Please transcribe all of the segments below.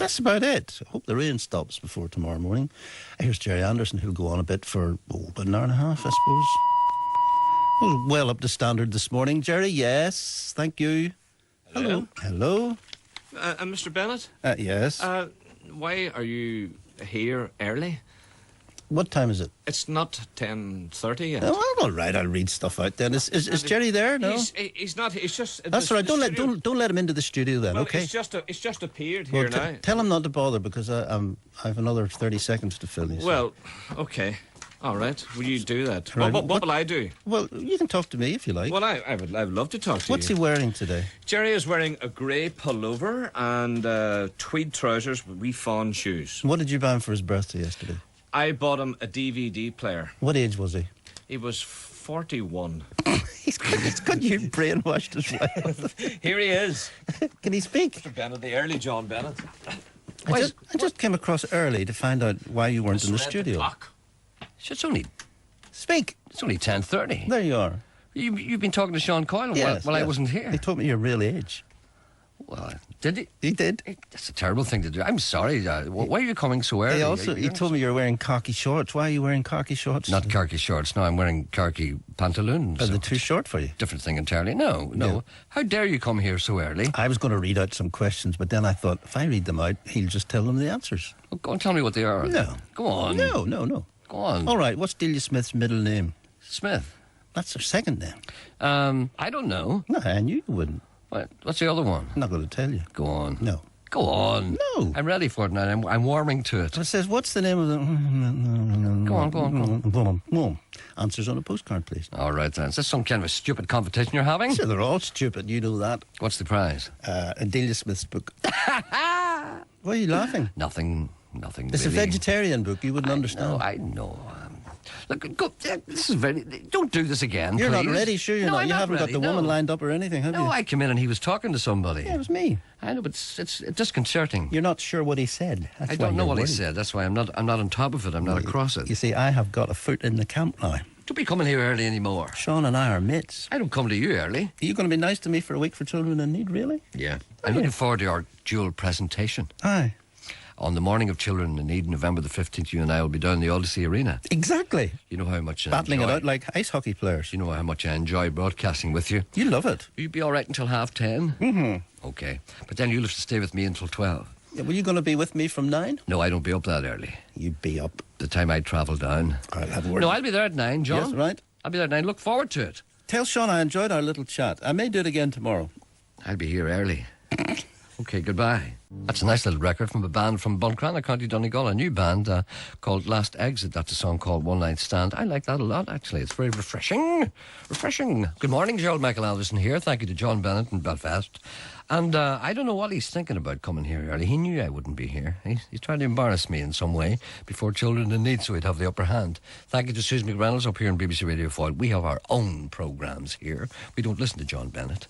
that's about it. I hope the rain stops before tomorrow morning. Here's Gerry Anderson, who'll go on a bit for about an hour and a half, I suppose. Well up to standard this morning. Gerry, yes, thank you. Hello. Hello. Mr. Bennett? Yes. Why are you here early? What time is it? It's not 10:30 yet. Oh, well, all right, I'll read stuff out then. Is Gerry there? No? He's not. He's just... That's all right. Don't let him into the studio then, well, okay? It's just appeared here now. Tell him not to bother, because I have another 30 seconds to fill. Well, okay. All right. Will you do that? Right. What will I do? Well, you can talk to me if you like. Well, I would love to talk to you. What's he wearing today? Gerry is wearing a grey pullover and tweed trousers with wee fawn shoes. What did you buy him for his birthday yesterday? I bought him a DVD player. What age was he? He was 41. He's got you brainwashed as well. Here he is. Can he speak? Mr. Bennett, the early John Bennett. I just came across early to find out why you weren't in the studio. Clock. It's only Speak. It's only 10:30. There you are. You've been talking to Sean Coyle Yes, while I yes. wasn't here. He told me your real age. Well, did he? He did. That's a terrible thing to do. I'm sorry. Why are you coming so early? He told me you were wearing khaki shorts. Why are you wearing khaki shorts? Not khaki shorts. No, I'm wearing khaki pantaloons. Are they too short for you? Different thing entirely. No. Yeah. How dare you come here so early? I was going to read out some questions, but then I thought, if I read them out, he'll just tell them the answers. Well, go and tell me what they are. No. Go on. No. Go on. All right, what's Delia Smith's middle name? Smith. That's her second name. I don't know. No, I knew you wouldn't. What's the other one? I'm not going to tell you. Go on. No. Go on. No. I'm ready for it now. I'm warming to it. So it says, what's the name of the... Go on. Answers on a postcard, please. All right, then. Is this some kind of a stupid competition you're having? So they're all stupid, you know that. What's the prize? Delia Smith's book. Why are you laughing? Nothing It's really. a vegetarian book, you wouldn't understand. I know. Look, go, this is very... Don't do this again, You're please. not ready, sure you're No, not. I'm You not haven't ready, got the woman lined up or anything, have you? No, I came in and he was talking to somebody. Yeah, it was me. I know, but it's disconcerting. You're not sure what he said. That's I why don't know you're what he worried. said. That's why I'm not on top of it. I'm not across it. You see, I have got a foot in the camp now. Don't be coming here early anymore. Sean and I are mates. I don't come to you early. Are you going to be nice to me for a week for children in need, really? Yeah. I'm looking forward to our dual presentation. Aye. On the morning of Children in Need, November the 15th, you and I will be down the Odyssey Arena. Exactly. You know how much I Battling enjoy. it out like ice hockey players. You know how much I enjoy broadcasting with you. You love it. Will you be all right until 10:30? Mm-hmm. Okay. But then you'll have to stay with me until 12. Yeah, were you going to be with me from 9? No, I don't be up that early. You'd be up. The time I travel down. I'll have a word. No, I'll be there at 9, John. Yes, right. I'll be there at 9. Look forward to it. Tell Sean I enjoyed our little chat. I may do it again tomorrow. I'll be here early. Okay, goodbye. That's a nice little record from a band from Buncrana, County Donegal, a new band called Last Exit. That's a song called One Night Stand. I like that a lot, actually. It's very refreshing. Refreshing. Good morning, Gerald Michael Anderson here. Thank you to John Bennett in Belfast. And I don't know what he's thinking about coming here early. He knew I wouldn't be here. He's trying to embarrass me in some way before Children in Need, so he'd have the upper hand. Thank you to Susan McReynolds up here on BBC Radio 4. We have our own programmes here. We don't listen to John Bennett.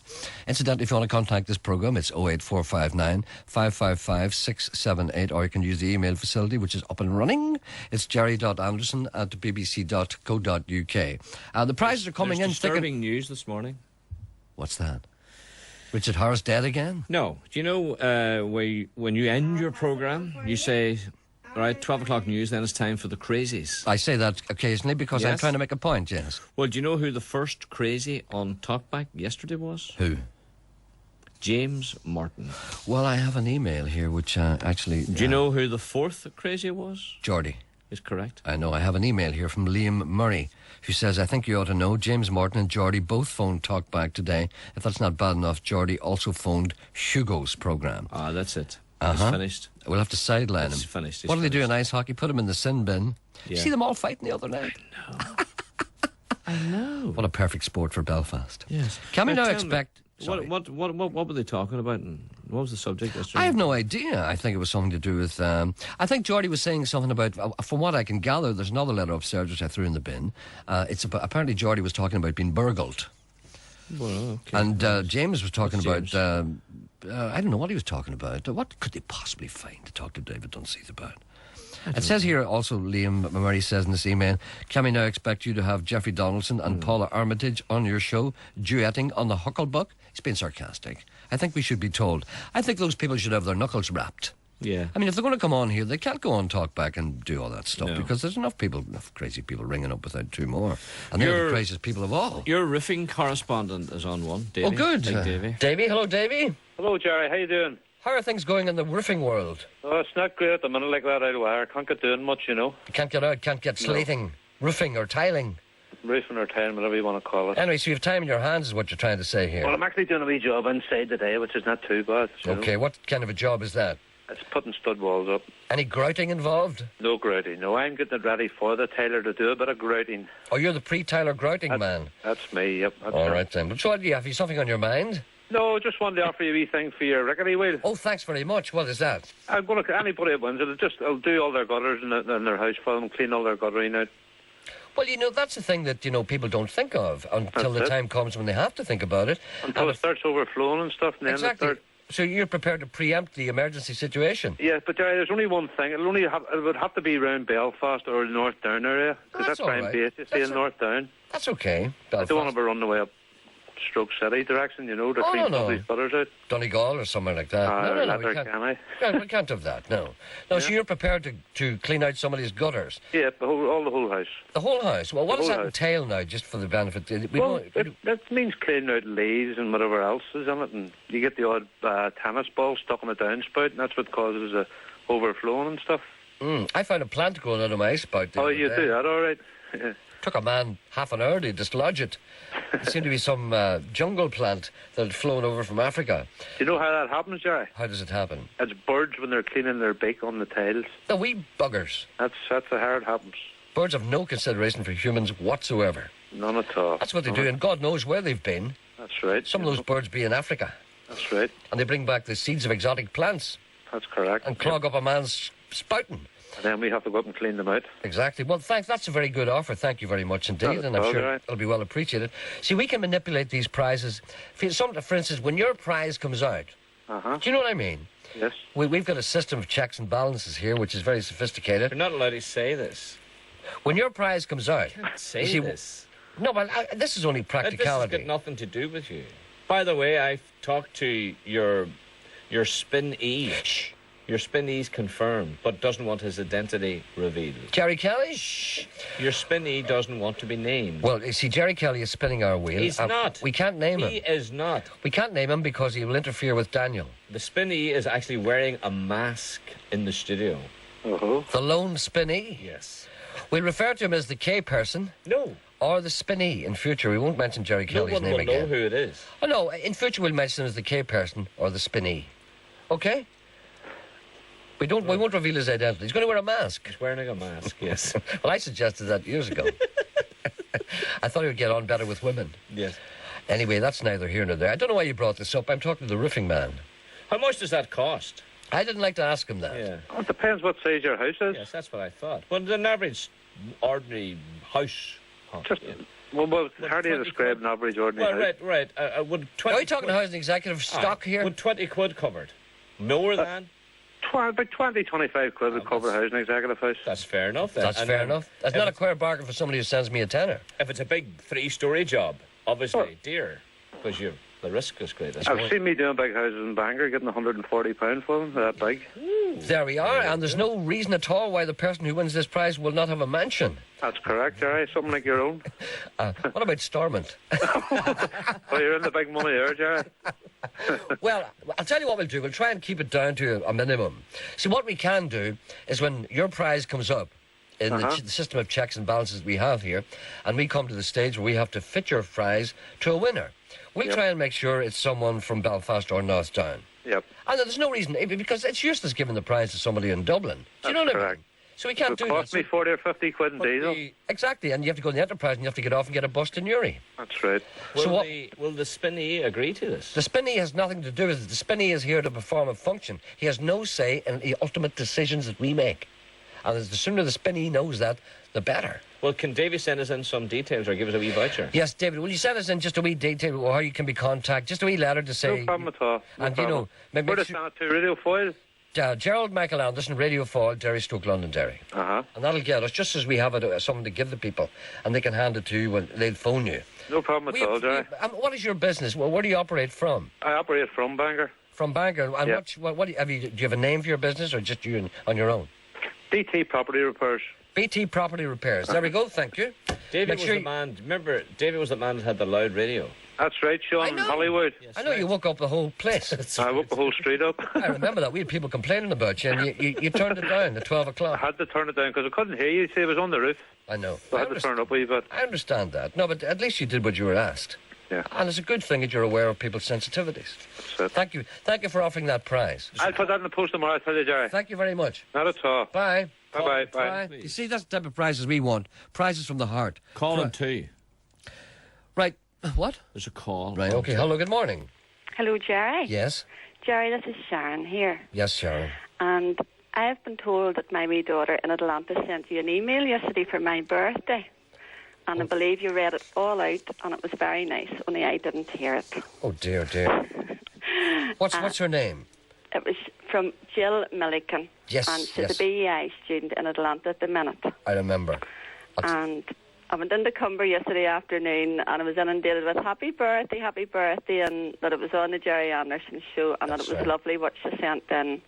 Incidentally, if you want to contact this programme, it's 08459 555 678, or you can use the email facility, which is up and running. It's jerry.anderson@bbc.co.uk. The prizes are coming in. Disturbing news this morning. What's that? Richard Harris dead again? No. Do you know when you end your programme, you say, all right, 12 o'clock news, then it's time for the crazies. I say that occasionally because I'm Yes. trying to make a point, yes. Well, do you know who the first crazy on Talkback yesterday was? Who? James Martin. Well, I have an email here which actually... Do you know who the fourth crazy was? Geordie. Is correct. I know. I have an email here from Liam Murray, who says, I think you ought to know James Martin and Geordie both phoned Talkback today. If that's not bad enough, Geordie also phoned Hugo's programme. Ah, that's it. It's finished. We'll have to sideline It's him. finished. What do they do in ice hockey? Put him in the sin bin. Yeah. See them all fighting the other night? I know. What a perfect sport for Belfast. Yes. Can we now tell me, expect... Sorry. What were they talking about, and what was the subject yesterday? I have no idea. I think it was something to do with... I think Geordie was saying something about... from what I can gather, there's another letter upstairs which I threw in the bin. Apparently Geordie was talking about being burgled. Well, okay. And James was talking What's about... I don't know what he was talking about. What could they possibly find to talk to David Dunseith about? It says here also, Liam Murray says in this email, can we now expect you to have Jeffrey Donaldson and Paula Armitage on your show, duetting on the Hucklebuck? He's been sarcastic. I think we should be told. I think those people should have their knuckles wrapped. Yeah. I mean, if they're going to come on here, they can't go on talk back and do all that stuff No. because there's enough crazy people ringing up without two more. And they're the craziest people of all. Your roofing correspondent is on one, Davy. Oh, good. Big Davy. Davy, hello, Davy. Hello, Gerry. How you doing? How are things going in the roofing world? Oh, it's not great at the minute like that out of wire. Can't get doing much, You can't get out, can't get slating, roofing or tiling. Roofing or tiling, whatever you want to call it. Anyway, so you have time in your hands is what you're trying to say here. Well, I'm actually doing a wee job inside today, which is not too bad. Okay, what kind of a job is that? It's putting stud walls up. Any grouting involved? No grouting. No, I'm getting it ready for the tailor to do a bit of grouting. Oh, you're the pre-tiler grouting man. That's me, yep. That's All right. right then. But so what do you have? You something on your mind? No, just wanted to offer you a wee thing for your rickety wheel. Oh, thanks very much. What is that? I'm going to, anybody that wins it, I'll do all their gutters in their house for them, clean all their guttering out. Well, that's the thing that, people don't think of until the time comes when they have to think about it. Until it starts overflowing and stuff, and then Exactly. So you're prepared to preempt the emergency situation? Yeah, but there's only one thing. It would have to be around Belfast or North Down area, because that's all where I'm right. based. You see, in North Down. That's okay. I don't want to be running away up Stroke City direction, to clean all these gutters out. Donegal or somewhere like that. No, we can't. We can't have that, no. No, so you're prepared to clean out somebody's gutters? Yeah, the whole house. The whole house? Well, what does that house. entail now, just for the benefit? That means cleaning out leaves and whatever else is in it, and you get the odd tennis ball stuck in a downspout, and that's what causes the overflowing and stuff. I found a plant growing out of my spout. Oh, you do that, all right. Yeah. Took a man half an hour to dislodge it. It seemed to be some jungle plant that had flown over from Africa. Do you know how that happens, Gerry? How does it happen? It's birds when they're cleaning their beak on the tiles. The wee buggers. That's how it happens. Birds have no consideration for humans whatsoever. None at all. That's what they do, and God knows where they've been. That's right. Some of those birds be in Africa. That's right. And they bring back the seeds of exotic plants. That's correct. And clog up a man's spouting. And then we have to go up and clean them out. Exactly. Well, thanks. That's a very good offer. Thank you very much indeed, and I'm sure it'll be well appreciated. See, we can manipulate these prizes. For instance, when your prize comes out, do you know what I mean? Yes. We've got a system of checks and balances here, which is very sophisticated. You're not allowed to say this. When your prize comes out, You can't say this. No, but this is only practicality. This has got nothing to do with you. By the way, I've talked to your spin E. Shh. Your spin E's confirmed, but doesn't want his identity revealed. Gerry Kelly? Shh. Your spin E doesn't want to be named. Well, you see, Gerry Kelly is spinning our wheel. He's not. We can't name him. He is not. We can't name him because he will interfere with Daniel. The spin E is actually wearing a mask in the studio. The lone spinnee. Yes. We'll refer to him as the K person. No. Or the spinnee in future. We won't mention Gerry Kelly's No one name will again. know who it is. Oh, no, in future we'll mention him as the K person or the spinnee. Okay? We won't reveal his identity. He's going to wear a mask. He's wearing a mask, yes. Well, I suggested that years ago. I thought he would get on better with women. Yes. Anyway, that's neither here nor there. I don't know why you brought this up. I'm talking to the roofing man. How much does that cost? I didn't like to ask him that. Yeah. Well, it depends what size your house is. Yes, that's what I thought. Well, an average, ordinary house. Well, how do you describe an average ordinary house? Right. Would 20 Are we talking housing executive stock here? Would 20 quid covered? More than? About 20, 25 quid would cover housing executive house. That's fair enough. Then. That's fair enough. That's not a queer bargain for somebody who sends me a tenner. If it's a big 3-story job, obviously, dear, because the risk is great. I've seen me doing big houses in Bangor getting £140 for them, that big. There we are, and there's no reason at all why the person who wins this prize will not have a mansion. That's correct, Gerry. Something like your own. What about Stormont? Well, you're in the big money there, Gerry. Well, I'll tell you what we'll do. We'll try and keep it down to a minimum. See, what we can do is when your prize comes up in the system of checks and balances we have here, and we come to the stage where we have to fit your prize to a winner, we'll try and make sure it's someone from Belfast or Northdown. Yep. And there's no reason, because it's useless giving the prize to somebody in Dublin. Do you know what I mean? So we can't do It that. cost me 40 or 50 quid in diesel. Exactly, and you have to go to the Enterprise and you have to get off and get a bus to Newry. That's right. Will the spinney agree to this? The spinney has nothing to do with it. The spinney is here to perform a function. He has no say in the ultimate decisions that we make. And the sooner the spinney knows that, the better. Well, can Davy send us in some details or give us a wee voucher? Yes, David, will you send us in just a wee detail or how you can be contacted? Just a wee letter to say... No problem at all. And, you know... Make Where to send it to? Radio Foil? Gerald Michael Anderson, Radio Foil, Derry Stoke, Londonderry. And that'll get us, just as we have something to give the people, and they can hand it to you when they'll phone you. No problem at all, Gerry. What is your business? Well, where do you operate from? I operate from Bangor. From Bangor. And Yeah. what do you have a name for your business, or just you on your own? BT Property Repairs. BT Property Repairs. There we go. Thank you. David Make was sure the man. Remember, David was the man that had the loud radio. That's right, Sean, in Hollywood. I know you woke up the whole place. I woke the whole street up. I remember that. We had people complaining about you, and you turned it down at 12 I o'clock. had to turn it down because I couldn't hear you. See, it was on the roof. I know. So I had to turn it up a wee bit. I understand that. No, but at least you did what you were asked. Yeah. And it's a good thing that you're aware of people's sensitivities. That's it. Thank you for offering that prize. I'll put that in the post tomorrow, I tell you, Gerry. Thank you very much. Not at all. Bye. Bye-bye. Bye. Bye. You see, that's the type of prizes we want. Prizes from the heart. Call him too. Right. What? There's a call. Right, okay. Hello, good morning. Hello, Gerry. Yes. Gerry, this is Sharon here. Yes, Sharon. And I have been told that my wee daughter in Atlanta sent you an email yesterday for my birthday. And I believe you read it all out, and it was very nice, only I didn't hear it. Oh, dear. What's her name? It was from Jill Milliken. Yes, And she's yes. a BEI student in Atlanta at the minute. I remember. And I went into Cumber yesterday afternoon, and I was inundated with happy birthday, and that it was on the Gerry Anderson show, and That's that it was right. lovely what she sent in.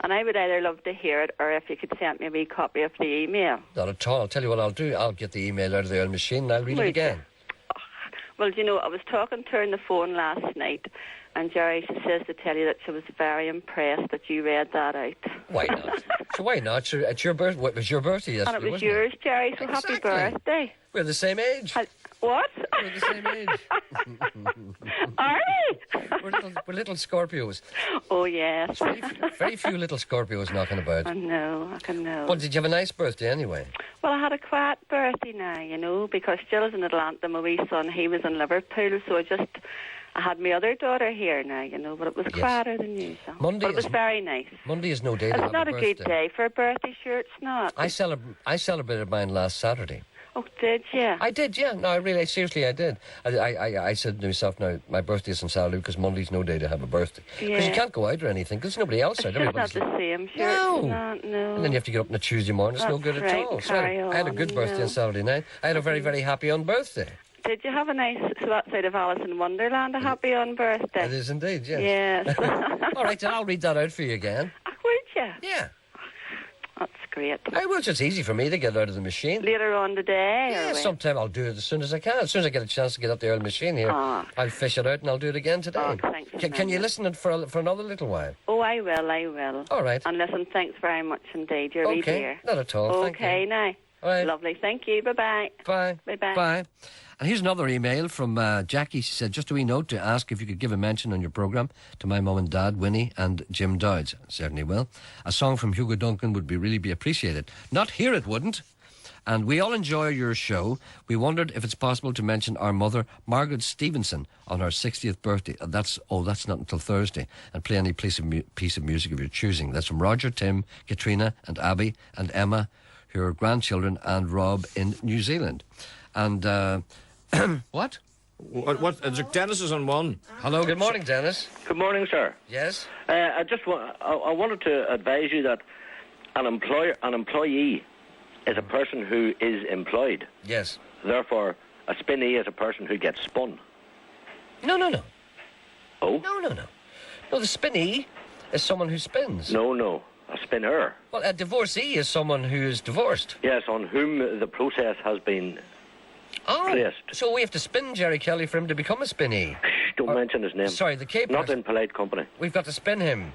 And I would either love to hear it, or if you could send me a wee copy of the email. Not at all. I'll tell you what I'll do. I'll get the email out of the old machine and I'll read it Would again. Well, you know, I was talking to her on the phone last night, and Gerry, she says to tell you that she was very impressed that you read that out. Why not? So why not? Sure, it's your birthday. It was your birthday yesterday, And it was wasn't yours, Gerry, so happy Exactly. birthday. We're the same age. What? We're the same age. Are we? We're little Scorpios. Oh, yes. Very few little Scorpios knocking about. I know, I can know. Well, did you have a nice birthday anyway? Well, I had a quiet birthday now, you know, because Jill's in Atlanta, my wee son, he was in Liverpool, so I had my other daughter here now, you know, but it was Yes. quieter than usual. Monday But it was is- very nice. Monday is no day to have It's not a birthday. good day for a birthday, sure it's not. I celebrated mine last Saturday. Oh, did you? I did, yeah. No, seriously, I did. I said to myself, now, my birthday's on Saturday because Monday's no day to have a birthday. Because you Yeah. can't go out or anything, because there's nobody else It's out. just not Everybody's the same, sure No. it's not, no. And then you have to get up on a Tuesday morning. It's no That's good at right, all. So carry I had a on, good birthday no. on Saturday night. I had a very, very happy on birthday. Did you have a nice, so outside of Alice in Wonderland, a happy on birthday? It is indeed, yes. Yes. All right, then I'll read that out for you again. Would you? Yeah. That's great. I will. It's easy for me to get out of the machine. Later on today, Yeah, or when? sometime I'll do it as soon as I can. As soon as I get a chance to get up the old machine here, Ah. I'll fish it out and I'll do it again today. Oh, thanks a Can you million. listen for another little while? Oh, I will. All right. And listen, thanks very much indeed. You're a wee Okay, dear. not at all. Thank Okay, you. now. All right. Lovely. Thank you. Bye-bye. Bye. Bye-bye. Bye. And here's another email from Jackie. She said, just a wee note to ask if you could give a mention on your programme to my mum and dad, Winnie and Jim Dowds. Certainly will. A song from Hugo Duncan would really be appreciated. Not here it wouldn't. And we all enjoy your show. We wondered if it's possible to mention our mother, Margaret Stevenson, on her 60th birthday. That's not until Thursday. And play any piece of music of your choosing. That's from Roger, Tim, Katrina and Abby and Emma, her grandchildren, and Rob in New Zealand. And, what? What? Dennis is on one. Hello, good morning, Dennis. Good morning, sir. Yes? I wanted to advise you that an employee is a person who is employed. Yes. Therefore, a spinnee is a person who gets spun. No. Oh? No. No, the spinnee is someone who spins. No. A spinner. Well, a divorcee is someone who is divorced. Yes, on whom the process has been Oh, placed. so we have to spin Gerry Kelly for him to become a spinnee. Shh, don't mention his name. Sorry, the Cape. Not in polite company. We've got to spin him.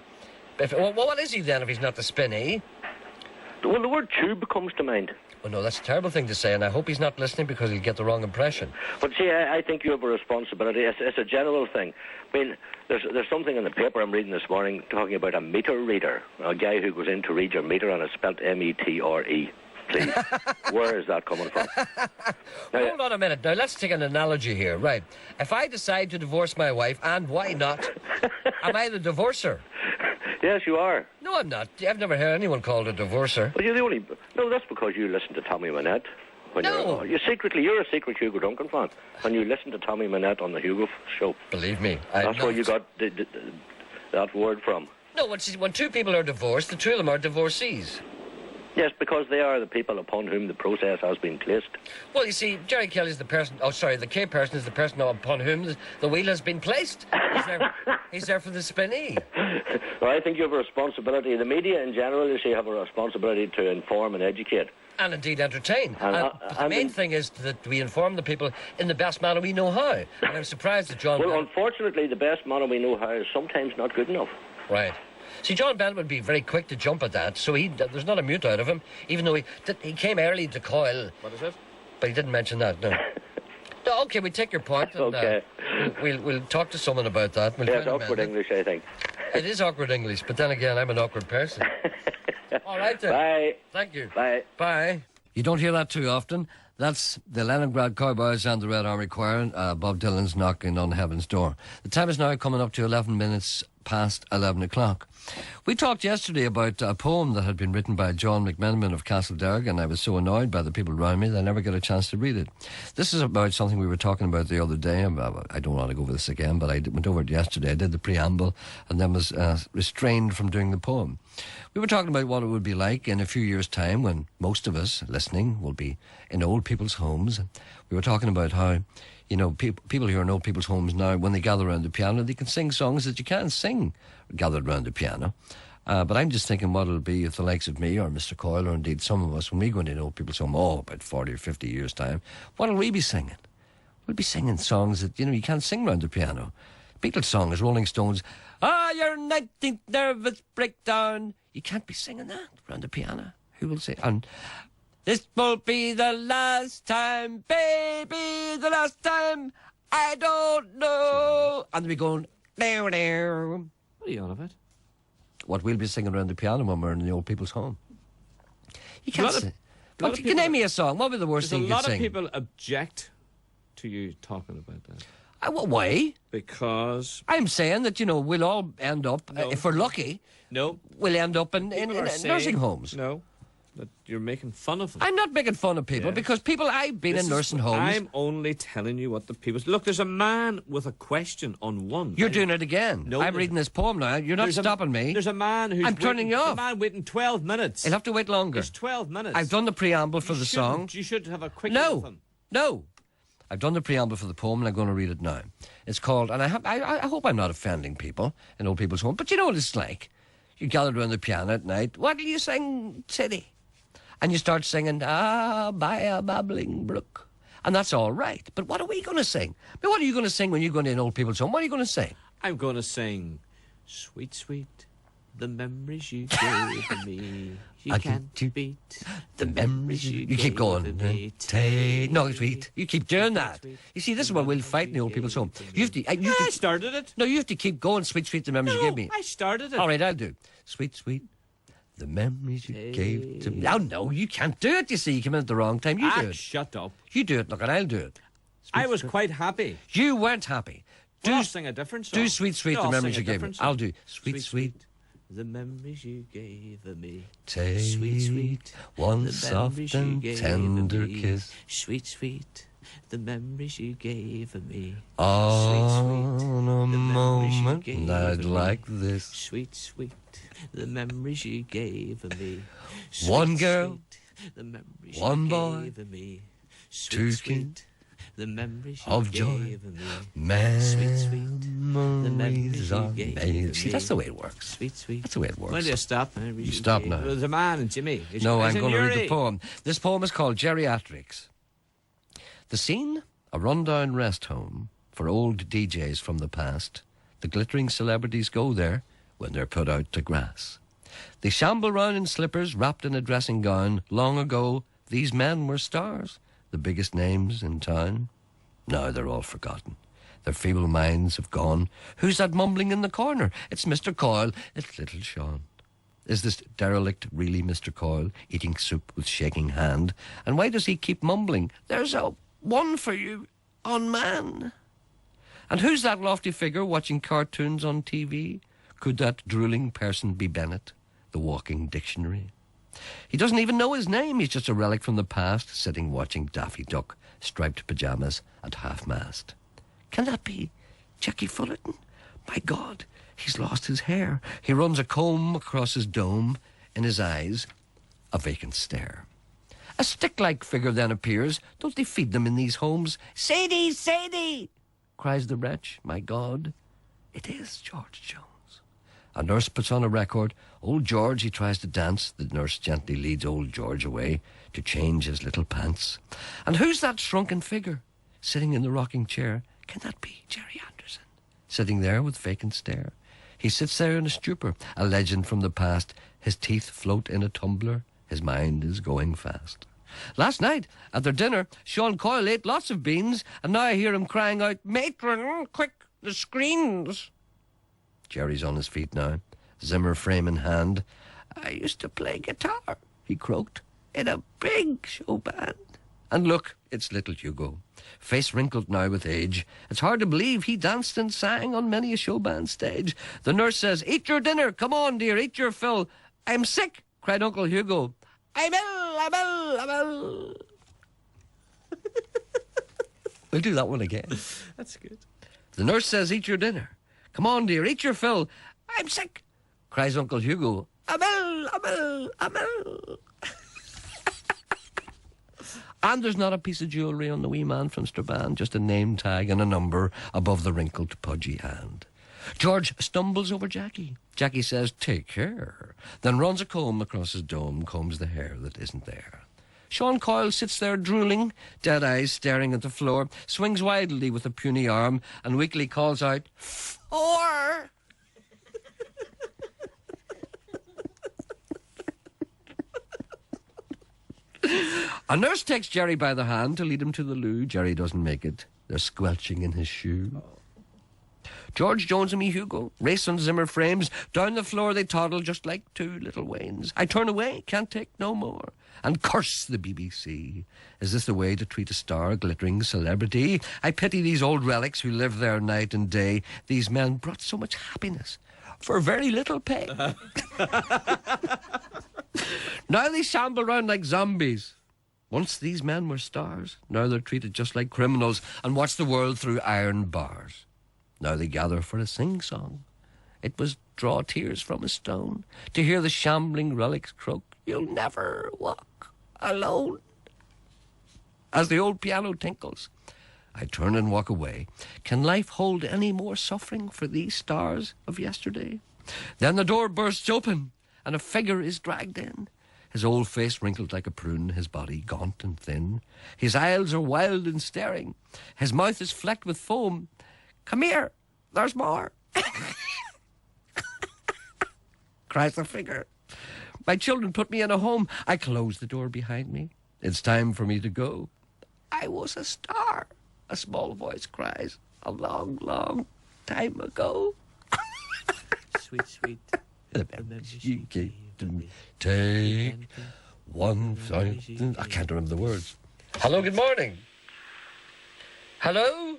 What is he then if he's not the spinnee? Well, the word tube comes to mind. Oh, no, that's a terrible thing to say, and I hope he's not listening because he'll get the wrong impression. But see, I think you have a responsibility. It's a general thing. I mean, there's something in the paper I'm reading this morning talking about a meter reader, a guy who goes in to read your meter, and it's spelled M-E-T-R-E. Please, where is that coming from? Now, Hold on a minute. Now, let's take an analogy here. Right. If I decide to divorce my wife, and why not, am I the divorcer? yes, you are. No, I'm not. I've never heard anyone called a divorcer. But you're the only. No, that's because you listen to Tommy Manette. No. You're a secret Hugo Duncan fan, and you listen to Tommy Manette on the Hugo show. Believe me, I'm That's where you got that word from. No, when two people are divorced, the two of them are divorcees. Yes, because they are the people upon whom the process has been placed. Well, you see, Gerry Kelly's the person... Oh, sorry, the K person is the person upon whom the wheel has been placed. He's there for the spinney. Well, I think you have a responsibility. The media in general, you see, have a responsibility to inform and educate. And indeed entertain. And the main thing is that we inform the people in the best manner we know how. And I'm surprised that John... Well, unfortunately, the best manner we know how is sometimes not good enough. Right. See, John Bell would be very quick to jump at that, so there's not a mute out of him, even though he came early to Coyle. What is it? But he didn't mention that, no. No, okay, we take your point. And, okay. We'll talk to someone about that. We'll yes, awkward English, I think. It is awkward English, but then again, I'm an awkward person. All right, then. Bye. Thank you. Bye. Bye. You don't hear that too often. That's the Leningrad Cowboys and the Red Army Choir. Bob Dylan's knocking on heaven's door. The time is now coming up to 11 minutes past 11 o'clock. We talked yesterday about a poem that had been written by John McMenamin of Castlederg, and I was so annoyed by the people around me that I never got a chance to read it. This is about something we were talking about the other day. I don't want to go over this again, but I went over it yesterday. I did the preamble and then was restrained from doing the poem. We were talking about what it would be like in a few years' time when most of us listening will be in old people's homes. We were talking about how, you know, people who are in old people's homes now, when they gather around the piano, they can sing songs that you can't sing gathered around the piano. But I'm just thinking what it'll be if the likes of me or Mr. Coyle or indeed some of us, when we go into an old people's home, about 40 or 50 years' time, what'll we be singing? We'll be singing songs that, you know, you can't sing around the piano. Beatles songs, Rolling Stones, your 19th nervous breakdown. You can't be singing that around the piano. Who will say? And this will be the last time, baby, the last time. I don't know. And we going, there, there. What are you on about? What we'll be singing around the piano when we're in the old people's home. You can't sing. Can You name me a song. What would be the worst thing you could sing? A lot of people object to you talking about that. Why? Because... I'm saying that, you know, we'll all end up, if we're lucky, we'll end up in nursing homes. No, that you're making fun of them. I'm not making fun of people, because I've been in nursing homes. I'm only telling you what the people... Look, there's a man with a question on one. You're doing it again. No, I'm reading this poem now. You're not stopping me. There's a man who's... I'm turning you off. A man waiting 12 minutes. He'll have to wait longer. It's 12 minutes. I've done the preamble for the song. You should have a quick... No. I've done the preamble for the poem and I'm going to read it now. It's called, and I hope I'm not offending people in old people's home, but you know what it's like. You gather around the piano at night. What do you sing, Teddy? And you start singing, by a babbling brook. And that's all right. But what are we going to sing? I mean, what are you going to sing when you go into an old people's home? What are you going to sing? I'm going to sing, sweet, sweet, the memories you gave me. You can't beat the memories you keep going. No, sweet. You keep doing that. You see, this is what we'll fight in the old people's home. I started it. No, you have to keep going, sweet, sweet, the memories you gave me. I started it. All right, I'll do. Sweet, sweet, the memories you gave to me. Oh, no, you can't do it, you see. You came in at the wrong time. You do it. Shut up. You do it, look, and I'll do it. I was quite happy. You weren't happy. I'll sing a different song. Do sweet, sweet, the memories you gave me. I'll do sweet, sweet. The memories you gave me. Take sweet, sweet. One soft and tender kiss. Sweet, sweet. The memories you gave me. On a moment I'd like this. Sweet, sweet. The memories you gave me. One girl. The memories one you boy. gave me. Two sweet. The memories of you joy. gave me. Memories The memories are you gave made. me. See, that's the way it works. Sweet, sweet. That's the way it works. When do you stop? You stop now. There's a man and Jimmy. No, I'm going to read the poem. This poem is called Geriatrics. The scene? A rundown rest home for old DJs from the past. The glittering celebrities go there when they're put out to grass. They shamble round in slippers wrapped in a dressing gown. Long ago, these men were stars, the biggest names in town. Now they're all forgotten. Their feeble minds have gone. Who's that mumbling in the corner? It's Mr. Coyle. It's little Sean. Is this derelict really Mr. Coyle, eating soup with shaking hand? And why does he keep mumbling? There's a one for you on man. And who's that lofty figure watching cartoons on TV? Could that drooling person be Bennett, the walking dictionary? He doesn't even know his name. He's just a relic from the past, sitting watching Daffy Duck, striped pyjamas at half-mast. Can that be Jackie Fullerton? My God, he's lost his hair. He runs a comb across his dome. In his eyes, a vacant stare. A stick-like figure then appears. Don't they feed them in these homes? Sadie, Sadie! Cries the wretch. My God, it is George Jones. A nurse puts on a record. Old George, he tries to dance. The nurse gently leads old George away to change his little pants. And who's that shrunken figure sitting in the rocking chair? Can that be Gerry Anderson? Sitting there with vacant stare. He sits there in a stupor, a legend from the past. His teeth float in a tumbler. His mind is going fast. Last night, at their dinner, Sean Coyle ate lots of beans, and now I hear him crying out, "Matron, quick, the screens!" Gerry's on his feet now, Zimmer frame in hand. "I used to play guitar," he croaked, "in a big show band." And look, it's little Hugo, face wrinkled now with age. It's hard to believe he danced and sang on many a show band stage. The nurse says, "Eat your dinner, come on, dear, eat your fill." "I'm sick," cried Uncle Hugo. I will. We'll do that one again. That's good. The nurse says, "Eat your dinner. Come on, dear, eat your fill." "I'm sick," cries Uncle Hugo. I will. And there's not a piece of jewellery on the wee man from Strabane, just a name tag and a number above the wrinkled, pudgy hand. George stumbles over Jackie. Jackie says, "Take care," then runs a comb across his dome, combs the hair that isn't there. Sean Coyle sits there drooling, dead eyes staring at the floor, swings wildly with a puny arm, and weakly calls out, "4!" A nurse takes Gerry by the hand to lead him to the loo. Gerry doesn't make it. They're squelching in his shoe. George Jones and me Hugo race on Zimmer frames. Down the floor they toddle just like two little Waynes. I turn away, can't take no more, and curse the BBC. Is this the way to treat a star, glittering celebrity? I pity these old relics who live there night and day. These men brought so much happiness for very little pay. Now they shamble round like zombies. Once these men were stars. Now they're treated just like criminals and watch the world through iron bars. Now they gather for a sing-song. It was draw tears from a stone to hear the shambling relics croak, "You'll never walk alone." As the old piano tinkles, I turn and walk away. Can life hold any more suffering for these stars of yesterday? Then the door bursts open and a figure is dragged in. His old face wrinkled like a prune, his body gaunt and thin. His eyes are wild and staring. His mouth is flecked with foam. "Come here, there's more," cries the figure. "My children put me in a home." I close the door behind me. It's time for me to go. "I was a star," a small voice cries, "a long, long time ago." Sweet. You take 1,000. I can't remember the words. Hello, good morning. Hello?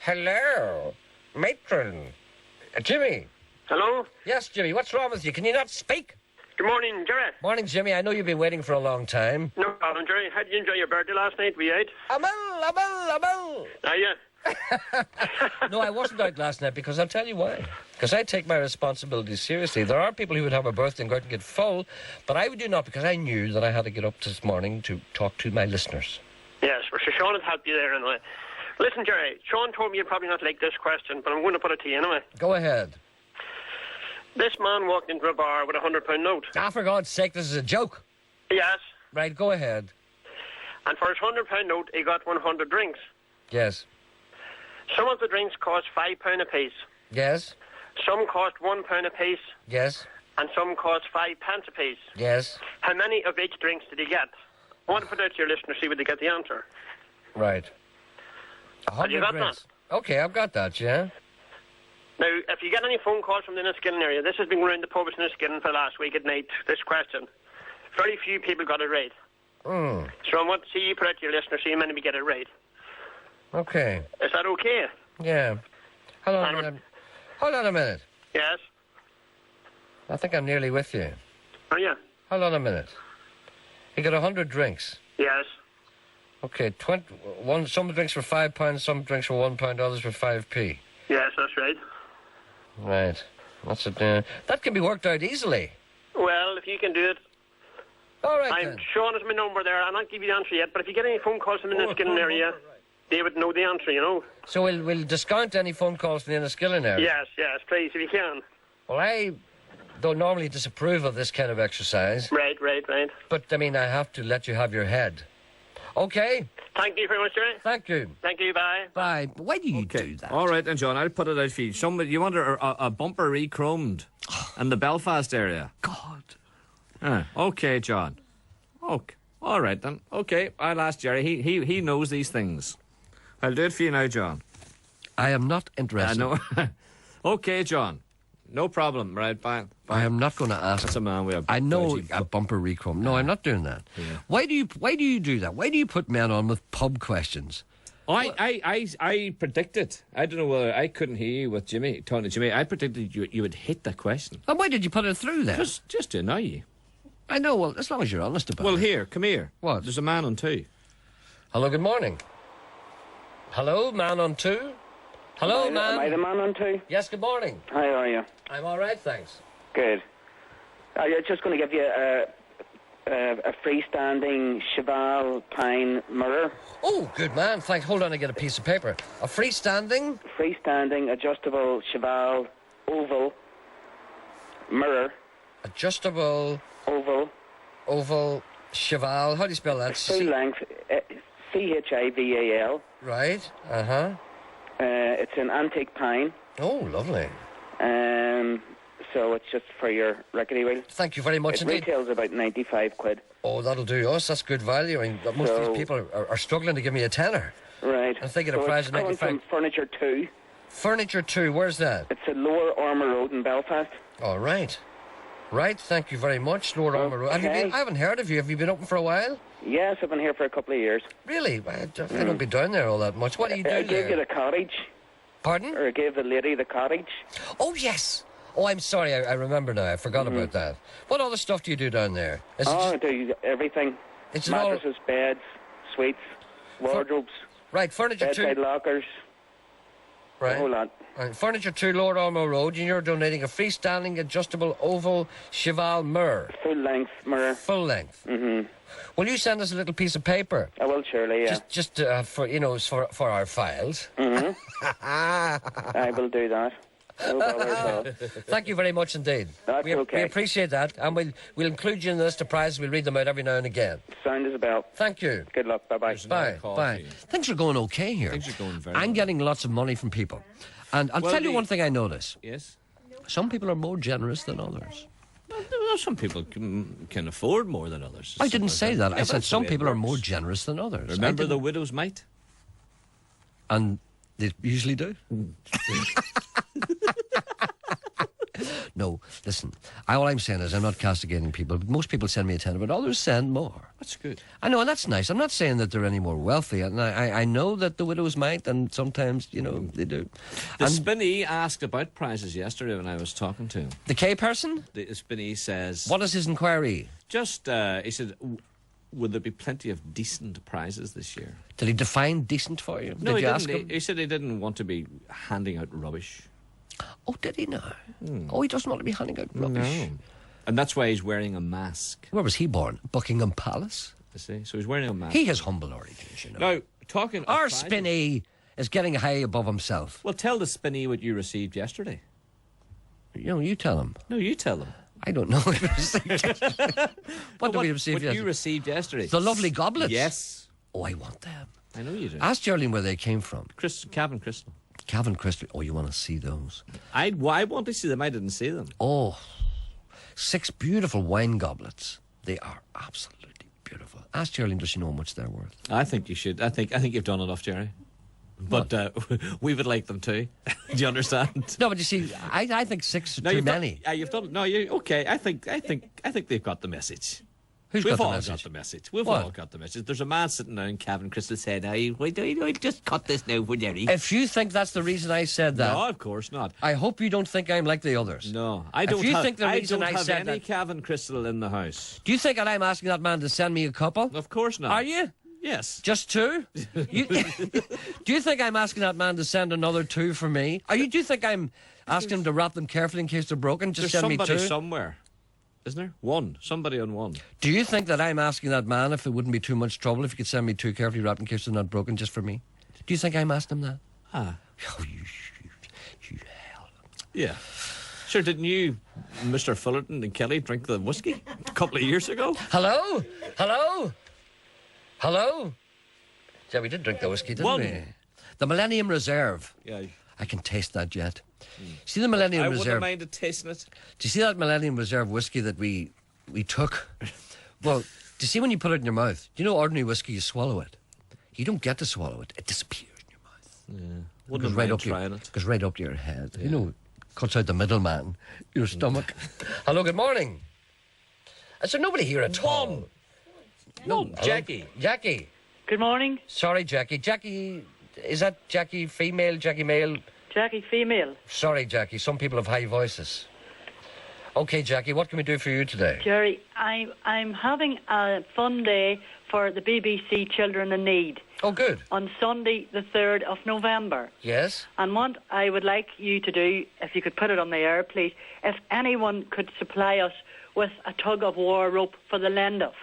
Hello, matron. Jimmy. Hello? Yes, Jimmy, what's wrong with you? Can you not speak? Good morning, Gerry. Morning, Jimmy. I know you've been waiting for a long time. No problem, Gerry. How did you enjoy your birthday last night? Were you out? Amel. Are you? No, I wasn't out last night because I'll tell you why. Because I take my responsibilities seriously. There are people who would have a birthday and go out and get full, but I would do not because I knew that I had to get up this morning to talk to my listeners. Yes, well, sure, Sean had helped you there anyway. Listen, Gerry, Sean told me you'd probably not like this question, but I'm going to put it to you anyway. Go ahead. This man walked into a bar with a £100 note. Ah, for God's sake, this is a joke. Yes. Right, go ahead. And for his £100 note, he got 100 drinks. Yes. Some of the drinks cost £5 a piece. Yes. Some cost £1 a piece. Yes. And some cost 5 pence a piece. Yes. How many of each drinks did he get? I want to put it out to your listeners, see whether they get the answer. Right. Have you got that? Okay, I've got that, yeah. Now, if you get any phone calls from the Enniskillen area, this has been around the pubs in Enniskillen for last week at night, this question. Very few people got it right. So I want to see you put out to your listeners, see how many we get it right. Okay. Is that okay? Yeah. Hold on a minute. Yes? I think I'm nearly with you. Are you? Hold on a minute. You got 100 drinks. Yes. Okay, some drinks for £5, some drinks for £1, others for 5p. Yes, that's right. Right. What's it? That can be worked out easily. Well, if you can do it. All right, I'm then. Sean is my number there. I'll not give you the answer yet, but if you get any phone calls from the Enniskillen area, they would know the answer, you know. So we'll discount any phone calls from the Enniskillen area? Yes, please, if you can. Well, I don't normally disapprove of this kind of exercise. Right. But, I mean, I have to let you have your head. Okay? Thank you very much, Gerry. Thank you. Thank you, bye. Bye. Why do you do that? All right, then, John, I'll put it out for you. You want a bumper re-chromed in the Belfast area? God. Okay, John. Okay. All right, then. Okay, I'll ask Gerry. He knows these things. I'll do it for you now, John. I am not interested. No. Okay, John. No problem. Right, bye. I am not going to ask. That's a man with a... I know a bumper rechrome. No, I'm not doing that. Yeah. Why do you do that? Why do you put men on with pub questions? I predicted. I don't know whether I couldn't hear you with Jimmy, talking to Jimmy. I predicted you would hit that question. And why did you put it through then? Just to annoy you. I know, well, as long as you're honest about it. Well, here, come here. What? There's a man on 2. Hello, good morning. Hello, man on 2? Hello, man. Am I the man on 2? Yes, good morning. How are you? I'm all right, thanks. Good. I'm just going to give you a freestanding cheval pine mirror. Oh, good man, thanks. Hold on, I get a piece of paper. A freestanding? Freestanding, adjustable cheval oval mirror. Adjustable... Oval. Cheval. How do you spell that? Full length. CHIVAL. Right. Uh-huh. It's an antique pine. Oh, lovely. So it's just for your rickety wheel. Thank you very much It indeed. retails about 95 quid. Oh, that'll do us. That's good value. I mean, most of these people are struggling to give me a tenner. Right. I'm thinking so a price it's of coming 95. from Furniture 2. Furniture 2, where's that? It's at Lower Ormer Road in Belfast. All right. Right, thank you very much, Lord Ormer Road. Have you been? I haven't heard of you. Have you been open for a while? Yes, I've been here for a couple of years. Really? I don't be down there all that much. What do you do I there? gave you the cottage. Pardon? Or I gave the lady the cottage. Oh, yes. Oh, I'm sorry. I remember now. I forgot about that. What other stuff do you do down there? I do everything. Is it all... Mattresses, beds, suites, wardrobes. Right, Furniture 2. Bedside lockers. Right. A whole lot. Right. Furniture 2, Lord Ormo Road, and you're donating a freestanding adjustable oval cheval mirror. Full length mirror. Full length. Mm-hmm. Will you send us a little piece of paper? I will, surely, yeah. Just for, for our files. Mm-hmm. I will do that. No bother at all. Thank you very much indeed. That's okay. We appreciate that, and we'll include you in the list of prizes. We'll read them out every now and again. Sound as a bell. Thank you. Good luck. Bye-bye. Bye. Things are going okay here. Things are going very I'm well. getting lots of money from people. And I'll tell you one thing I notice. Yes? Some people are more generous than others. Well, some people can afford more than others. I didn't say that. I said that's the some way it people are works. more generous than others. Remember the widow's mite? And they usually do. No, listen. All I'm saying is I'm not castigating people. But most people send me a tenner, but others send more. That's good. I know, and that's nice. I'm not saying that they're any more wealthy. And I know that the widows might, and sometimes, they do. The And Spinney asked about prizes yesterday when I was talking to him. the K person? The Spinney says... What is his inquiry? Just, he said, would there be plenty of decent prizes this year? Did he define decent for you? No, did he you didn't. ask him? He said he didn't want to be handing out rubbish. Oh, did he now? Oh, he doesn't want to be handing out rubbish. No. And that's why he's wearing a mask. Where was he born? Buckingham Palace? You see? So he's wearing a mask. He has humble origins, Now, talking of Our prizes- Spinney is getting high above himself. Well, tell the Spinney what you received yesterday. You tell him. No, you tell them. I don't know what we received yesterday. What did we receive What yesterday? you received yesterday. The lovely goblets? Yes. Oh, I want them. I know you do. Ask Geraldine where they came from. Cabin Crystal. Calvin Crystal. Oh, you want to see those? I want to see them. I didn't see them. Oh, 6 beautiful wine goblets. They are absolutely beautiful. Ask Geraldine, does she know how much they're worth? I think you should. I think you've done enough, Gerry. But we would like them too. Do you understand? No, but you see, I think 6 are too you've many. You've done. No, you okay? I think they've got the message. Who's We've got the all message? got the message. We've What? all got the message. There's a man sitting down in Cabin Crystal saying, why do you just cut this now for Gerry? If you think that's the reason I said that, No, of course not. I hope you don't think I'm like the others. No, I don't. If you have, think the reason I I don't have said any that- Cabin Crystal in the house. Do you think that I'm asking that man to send me a couple? Of course not. Are you? Yes. Just 2? Do you think I'm asking that man to send another 2 for me? Do you think I'm asking him to wrap them carefully in case they're broken? Just There's send me somebody 2? somewhere isn't there? One. Somebody on one. Do you think that I'm asking that man if it wouldn't be too much trouble if you could send me 2 carefully wrapped in case they're not broken just for me? Do you think I'm asking him that? Ah. Oh, you hell. Yeah. Sure, didn't you, Mr. Fullerton and Kelly, drink the whiskey a couple of years ago? Hello? Hello? Hello? Yeah, we did drink the whiskey, didn't we? The Millennium Reserve. Yeah. I can taste that yet. See the Millennium I Reserve? wouldn't have minded tasting it. Do you see that Millennium Reserve whiskey that we took? Well, do you see when you put it in your mouth? Do you know ordinary whiskey, you swallow it? You don't get to swallow it. It disappears in your mouth. Yeah. It Wouldn't goes have right mind up trying it. goes right up to your head. You know, cuts out the middleman, your stomach. Hello, good morning. Is there nobody here at all? No, hello? Jackie. Jackie. Good morning. Sorry, Jackie. Jackie, is that Jackie female, Jackie male? Jackie female. Sorry, Jackie. Some people have high voices. Okay, Jackie, what can we do for you today? Gerry, I'm having a fun day for the BBC Children in Need Oh, good. on Sunday the 3rd of November. Yes? And what I would like you to do, if you could put it on the air, please, if anyone could supply us with a tug-of-war rope for the lend-off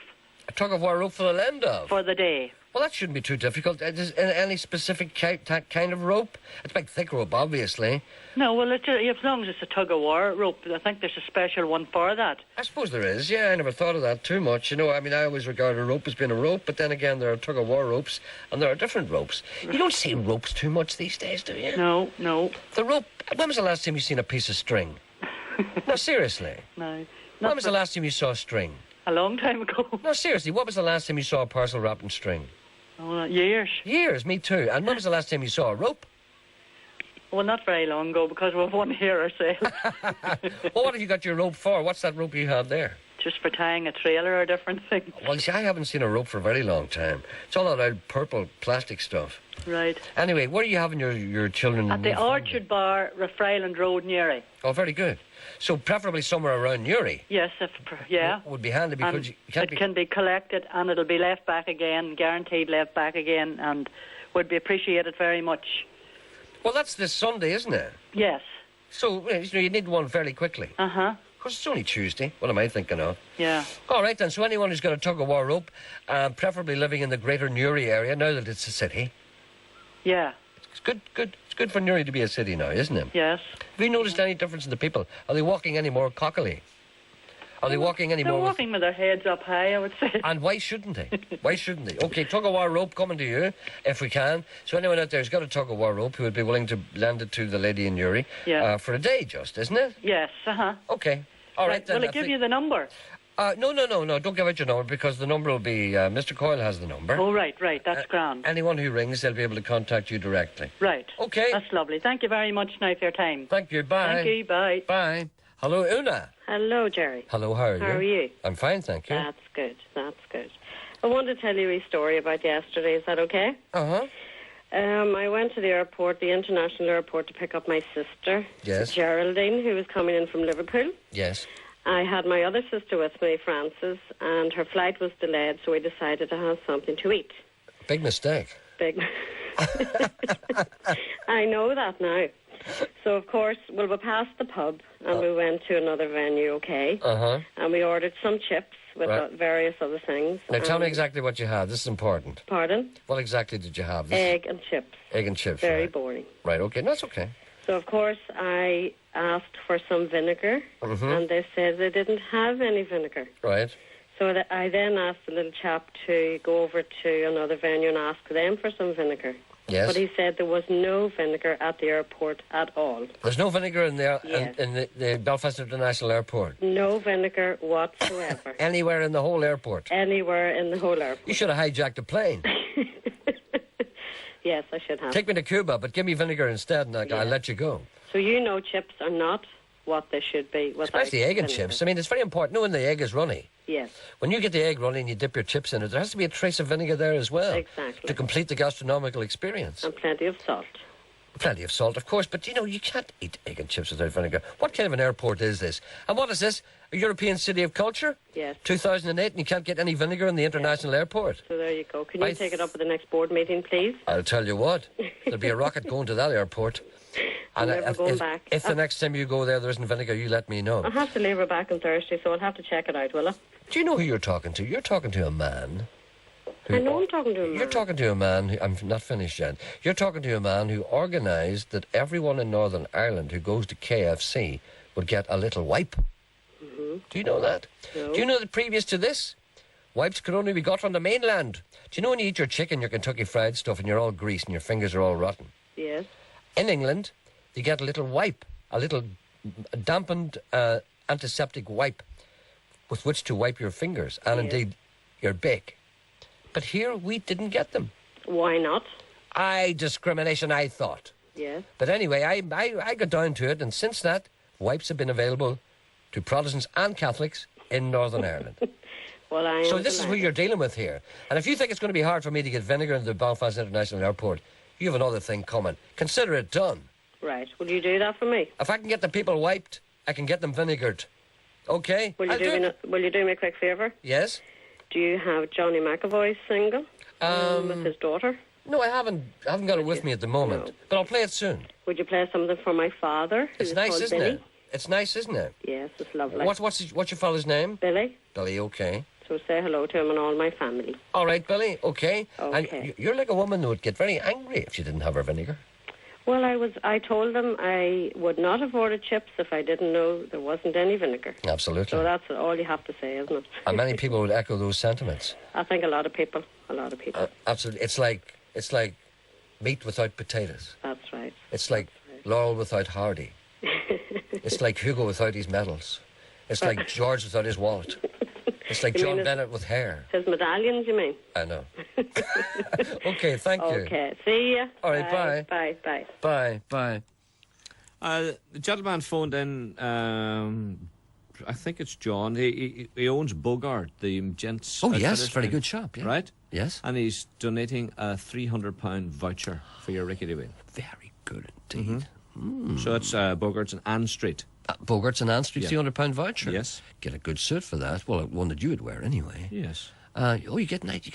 A tug-of-war rope for the lend-off? for the day. Well, that shouldn't be too difficult. Is any specific kind of rope? It's a big, thick rope, obviously. No, well, as long as it's a tug-of-war rope, I think there's a special one for that. I suppose there is, yeah. I never thought of that too much. You know, I mean, I always regard a rope as being a rope, but then again, there are tug-of-war ropes, and there are different ropes. You don't see ropes too much these days, do you? No, no. The rope... When was the last time you seen a piece of string? No, seriously. No. When was the last time you saw string? A long time ago. No, seriously, what was the last time you saw a parcel wrapped in string? Oh, years. Years, me too. And when was the last time you saw a rope? Well, not very long ago, because we've one here ourselves. Well, what have you got your rope for? What's that rope you have there? Just for tying a trailer or different things. Well, see, I haven't seen a rope for a very long time. It's all that old purple plastic stuff. Right. Anyway, where are you having your children? At the Orchard Bar, Rathfriland Road, Newry. Oh, very good. So preferably somewhere around Newry. Yes, yeah. Would be handy because And you can't it can be collected and it'll be left back again, guaranteed left back again, and would be appreciated very much. Well, that's this Sunday, isn't it? Yes. So, you need one fairly quickly. Uh-huh. Of course, it's only Tuesday. What am I thinking of? Yeah. All right, then. So anyone who's got a tug-of-war rope, preferably living in the greater Newry area, now that it's a city. Yeah. It's good. It's good for Newry to be a city now, isn't it? Yes. Have you noticed any difference in the people? Are they walking any more cockily? Are they walking any They're more... walking with their heads up high, I would say. And why shouldn't they? Why shouldn't they? Okay, tug-of-war rope coming to you, if we can. So anyone out there who's got a tug-of-war rope who would be willing to lend it to the lady in Newry for a day, just, isn't it? Yes, uh-huh. Okay. All right, then. Will I give you the number? No. Don't give out your number because the number will be... Mr. Coyle has the number. Oh, right. That's grand. Anyone who rings, they'll be able to contact you directly. Right. Okay. That's lovely. Thank you very much now for your time. Thank you. Bye. Thank you. Bye. Bye. Hello, Una. Hello, Gerry. Hello, how are you? How are you? I'm fine, thank you. That's good. I want to tell you a story about yesterday. Is that okay? Uh-huh. I went to the airport, the international airport, to pick up my sister, Yes. Geraldine, who was coming in from Liverpool. Yes. I had my other sister with me, Frances, and her flight was delayed, so we decided to have something to eat. Big mistake. Big. I know that now. So, of course, we passed the pub and we went to another venue, okay? Uh-huh. And we ordered some chips with various other things. Now, tell me exactly what you had. This is important. Pardon? What exactly did you have? Egg and chips. Egg and chips, Very right. boring. Right, okay. No, that's okay. So, of course, I asked for some vinegar, and they said they didn't have any vinegar. Right. So I then asked the little chap to go over to another venue and ask them for some vinegar. Yes. But he said there was no vinegar at the airport at all. There's no vinegar in the, Yes. in the Belfast International Airport? No vinegar whatsoever. Anywhere in the whole airport? Anywhere in the whole airport. You should have hijacked a plane. Yes, I should have. Take me to Cuba, but give me vinegar instead and I'll let you go. So chips are not what they should be. Especially egg and chips. I mean, it's very important. Knowing the egg is runny. Yes. When you get the egg runny and you dip your chips in it, there has to be a trace of vinegar there as well. Exactly. To complete the gastronomical experience. And plenty of salt. Plenty of salt, of course, but you can't eat egg and chips without vinegar. What kind of an airport is this? And what is this? A European city of culture? Yes. 2008 and you can't get any vinegar in the international airport? So there you go. Can you take it up at the next board meeting, please? I'll tell you what. There'll be a rocket going to that airport. I'm And never going back. if the next time you go there isn't vinegar, you let me know. I'll have to leave her back on Thursday, so I'll have to check it out, will I? Do you know who you're talking to? You're talking to a man. I know I'm talking to a man. You're talking to a man who... I'm not finished yet. You're talking to a man who organised that everyone in Northern Ireland who goes to KFC would get a little wipe. Mm-hmm. Do you know that? No. Do you know that previous to this, wipes could only be got from the mainland? Do you know when you eat your chicken, your Kentucky Fried stuff, and you're all greased and your fingers are all rotten? Yes. In England, you get a little wipe, a little dampened antiseptic wipe with which to wipe your fingers and indeed your beak. But here we didn't get them. Why not? Discrimination, I thought. Yes. But anyway, I got down to it, and since that, wipes have been available to Protestants and Catholics in Northern Ireland. Well, I am So this is who delighted. you're dealing with here. And if you think it's going to be hard for me to get vinegar into the Belfast International Airport, you have another thing coming. Consider it done. Right. Will you do that for me? If I can get the people wiped, I can get them vinegared. Okay? Will you do me a quick favour? Yes? Do you have Johnny McAvoy's single with his daughter? No, I haven't got it with me at the moment. No. But I'll play it soon. Would you play something for my father? It's who's nice, called isn't Billy? it? It's nice, isn't it? Yes, it's lovely. What's your fella's name? Billy. Billy, okay. So say hello to him and all my family. All right, Billy, okay. Okay. And you're like a woman who would get very angry if she didn't have her vinegar. Well, I told them I would not have ordered chips if I didn't know there wasn't any vinegar. Absolutely. So that's all you have to say, isn't it? And many people would echo those sentiments. I think a lot of people. Absolutely. It's like meat without potatoes. That's right. It's like Laurel without Hardy. It's like Hugo without his medals. It's like George without his wallet. It's like You John mean Bennett with hair. His medallions, you mean? I know. Okay, thank you. Okay, see ya. All right, bye. Bye, bye. Bye, bye. The gentleman phoned in, I think it's John. He owns Bogart, the gents. Oh, yes, outfitters very thing, good shop, yeah. Right? Yes. And he's donating a £300 voucher for your rickety wheel. Very good indeed. So it's Bogart's in Ann Street. Bogart's and Ann Street, Yeah. £300 voucher. Yes. Get a good suit for that. Well, one that you would wear anyway. Yes. You get nice. You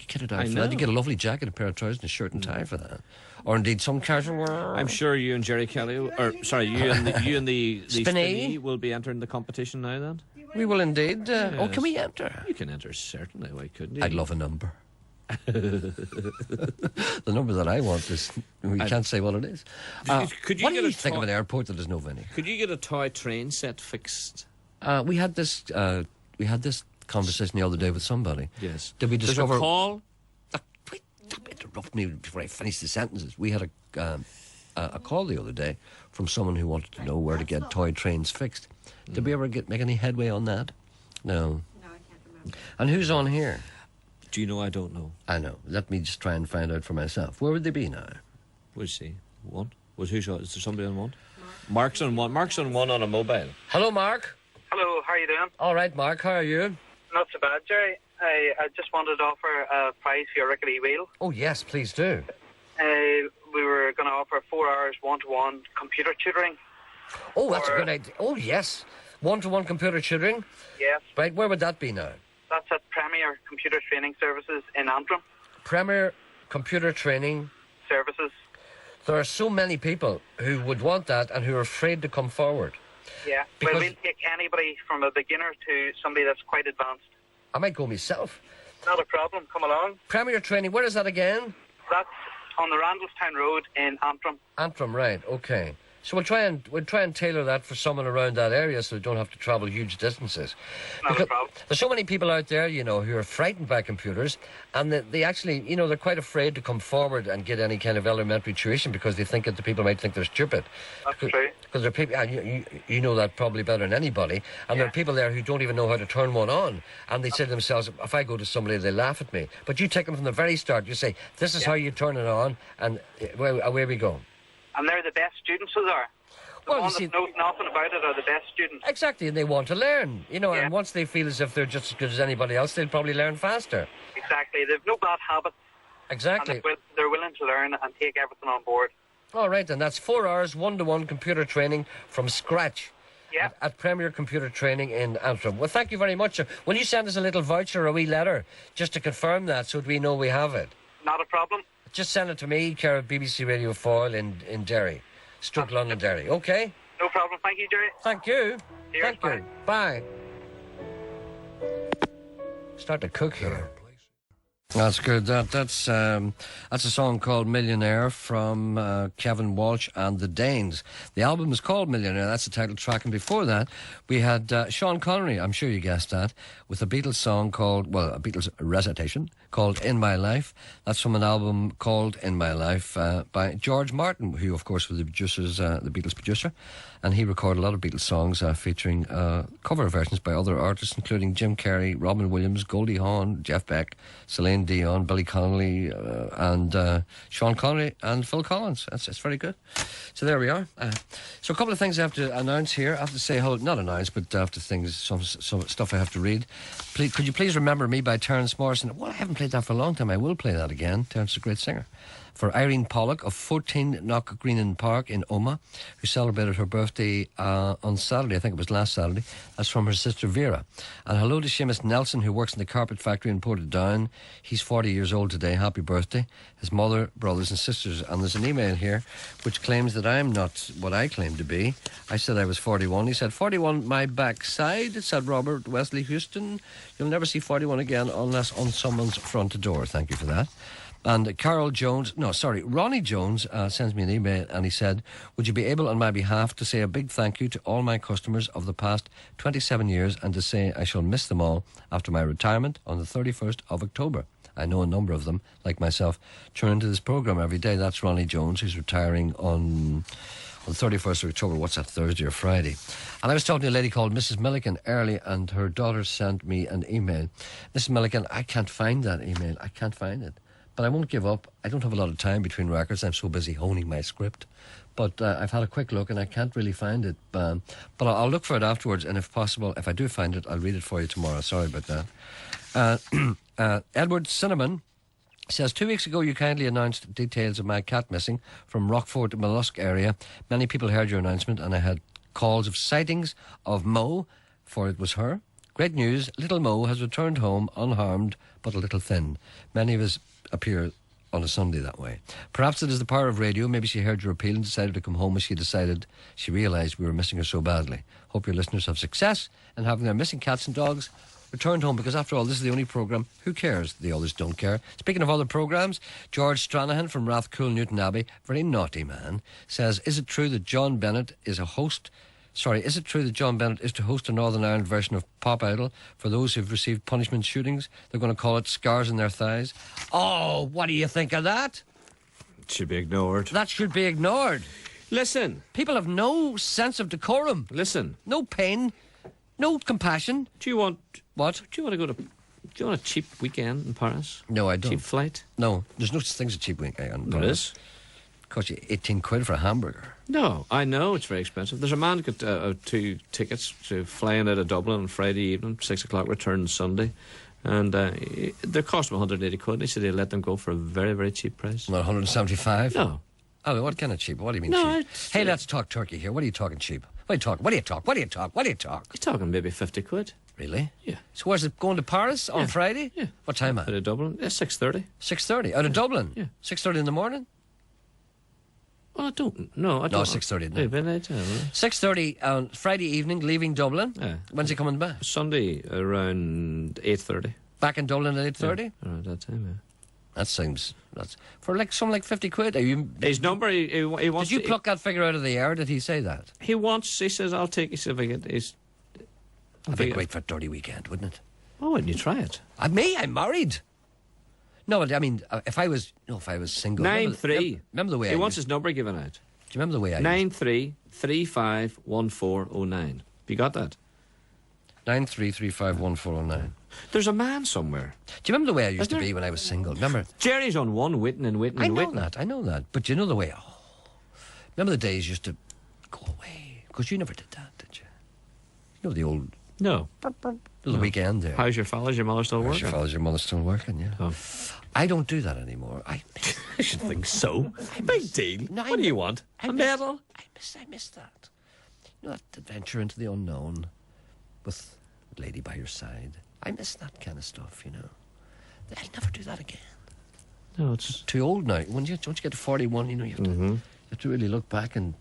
get it out I for that. know. You get a lovely jacket, a pair of trousers, and a shirt and tie for that. Or indeed some casual wear. I'm sure you and Gerry Kelly, you and the Spinney. Spinney will be entering the competition now. Then We will indeed. Oh, can we enter? you can enter certainly. Why couldn't you? I'd love a number. The number that I want is we can't say what it is. Could you what get do you a think of toy- an airport that there's no vinegar? Could you get a toy train set fixed? We had this conversation the other day with somebody. Yes. Did we There's discover? a call? Wait, stop interrupting me before I finish the sentences. We had a call the other day from someone who wanted to know where to get toy trains fixed. Did we ever make any headway on that? No. No, I can't remember. And who's on here? Do you know? I don't know. I know. Let me just try and find out for myself. Where would they be now? We'll see. One? Is there somebody on one? Mark's on one. Mark's on one on a mobile. Hello, Mark. Hello, how are you doing? All right, Mark. How are you? Not so bad, Gerry. I just wanted to offer a prize for your rickety wheel. Oh, yes, please do. We were going to offer 4 hours one-to-one computer tutoring. Oh, that's a good idea. Oh, yes. One-to-one computer tutoring. Yes, Right, where would that be now? that's at Premier Computer Training Services in Antrim. Premier Computer Training. Services. There are so many people who would want that and who are afraid to come forward. Yeah. Because- Well, we'll take anybody from a beginner to somebody that's quite advanced. I might go myself. Not a problem. Come along. Premier Training, where is that again? That's on the Randallstown Road in Antrim. Antrim, right, okay. So we'll try and tailor that for someone around that area so they don't have to travel huge distances. Not a Because problem. there's so many people out there, who are frightened by computers, and they actually, they're quite afraid to come forward and get any kind of elementary tuition because they think that the people might think they're stupid. That's true. Because there are people, and you know that probably better than anybody, and there are people there who don't even know how to turn one on, and they say to themselves, if I go to somebody, they laugh at me. But you take them from the very start, you say, this is how you turn it on, and away we go. And they're the best students, those are. The Well, you ones see- that know nothing about it are the best students. Exactly, and they want to learn, Yeah. and once they feel as if they're just as good as anybody else, they'll probably learn faster. Exactly. They've no bad habits. Exactly. And they're willing to learn and take everything on board. All right, and that's 4 hours, one-to-one computer training from scratch. Yeah. At Premier Computer Training in Antrim. Well, thank you very much, sir. Will you send us a little voucher or a wee letter just to confirm that so that we know we have it? Not a problem. Just send it to me, care of BBC Radio Foyle in Derry. Stroke Londonderry. Okay? No problem. Thank you, Gerry. Thank you. Cheers, Thank you. Bye. Start to cook here. That's good. That's a song called Millionaire from Kevin Walsh and the Danes. The album is called Millionaire. That's the title track. And before that, we had Sean Connery, I'm sure you guessed that, with a Beatles song called, well, a Beatles recitation called In My Life. That's from an album called In My Life by George Martin, who, of course, was the Beatles producer. And he recorded a lot of Beatles songs featuring cover versions by other artists, including Jim Carrey, Robin Williams, Goldie Hawn, Jeff Beck, Celine Dion, Billy Connolly, and Sean Connery and Phil Collins. It's very good. So there we are. So a couple of things I have to announce here. I have to say, not announce, but after things, some stuff I have to read. Could you please remember me by Terence Morrison? Well, I haven't played that for a long time. I will play that again. Terence is a great singer. For Irene Pollock of 14 Knockgreenan Park in Omagh, who celebrated her birthday on Saturday. I think it was last Saturday. That's from her sister Vera. And hello to Seamus Nelson, who works in the carpet factory in Portadown. He's 40 years old today. Happy birthday. His mother, brothers and sisters. And there's an email here which claims that I'm not what I claim to be. I said I was 41. He said, 41 my backside, said Robert Wesley Houston. You'll never see 41 again unless on someone's front door. Thank you for that. And Ronnie Jones sends me an email and he said, would you be able on my behalf to say a big thank you to all my customers of the past 27 years and to say I shall miss them all after my retirement on the 31st of October. I know a number of them, like myself, tune into this programme every day. That's Ronnie Jones, who's retiring on the 31st of October. What's that, Thursday or Friday? And I was talking to a lady called Mrs. Milliken early, and her daughter sent me an email. Mrs. Milliken, I can't find that email. I can't find it. But I won't give up. I don't have a lot of time between records. I'm so busy honing my script. But I've had a quick look and I can't really find it. But I'll look for it afterwards. And if possible, if I do find it, I'll read it for you tomorrow. Sorry about that. Edward Cinnamon says, 2 weeks ago you kindly announced details of my cat missing from Rockford, Mollusk area. Many people heard your announcement and I had calls of sightings of Mo, for it was her. Great news, little Mo has returned home unharmed but a little thin. Many of us appear on a Sunday that way. Perhaps it is the power of radio. Maybe she heard your appeal and decided to come home as she realised we were missing her so badly. Hope your listeners have success in having their missing cats and dogs returned home, because after all, this is the only programme. Who cares? The others don't care. Speaking of other programmes, George Stranahan from Rathcoole, Newton Abbey, very naughty man, says, is it true that John Bennett is to host a Northern Ireland version of Pop Idol for those who've received punishment shootings? They're going to call it Scars in Their Thighs. Oh, what do you think of that? It should be ignored. That should be ignored. Listen. People have no sense of decorum. Listen. No pain. No compassion. Do you want... What? Do you want a cheap weekend in Paris? No, I don't. Cheap flight? No, there's no such thing as a cheap weekend in Paris. There is. Cost you 18 quid for a hamburger. No, I know it's very expensive. There's a man who got 2 tickets to flying out of Dublin on Friday evening, 6 o'clock, return Sunday. And they cost him 180 quid. He said he'd let them go for a very, very cheap price. Not 175? No. Oh, what kind of cheap? What do you mean cheap? Hey, let's talk turkey here. What are you talking cheap? What are you talking? He's talking maybe 50 quid. Really? Yeah. So where's it going to Paris on Friday? Yeah. What time at? Out of Dublin. Yeah, 6:30. 6:30? Out of Dublin? Yeah. 6:30 in the morning? Well, I don't. No, 6:30 at night. Midnight. 6:30 on Friday evening, leaving Dublin. Yeah. When's he coming back? Sunday around 8:30. Back in Dublin at 8:30? Yeah, around that time, yeah. That seems... That's for something like 50 quid. Are you... His number, he wants... Did you pluck that figure out of the air? Did he say that? He says, I'll take... He said, if I get... That'd be great for a dirty weekend, wouldn't it? Oh, why didn't you try it? Me? I'm married. No, I mean, if I was single... 9-3. Remember the way he wants his number given out. Do you remember the way I... 93351409. Have you got that? 93351409. There's a man somewhere. Do you remember the way I used to be when I was single? Remember? Gerry's on one witting and witting and witting. I know that. But you know the way... Oh, remember the days you used to go away? Because you never did that, did you? You know the old... No. The weekend there. How's your fellas? Your mother still working? How's your fellas? Your mother still working, yeah. Oh. I don't do that anymore. I should think so. Big deal. No, what do you want? A medal? I miss that. You know, that adventure into the unknown with a lady by your side. I miss that kind of stuff, you know. I'll never do that again. No, it's too old now. Once you get to 41, you know, you have to have to really look back and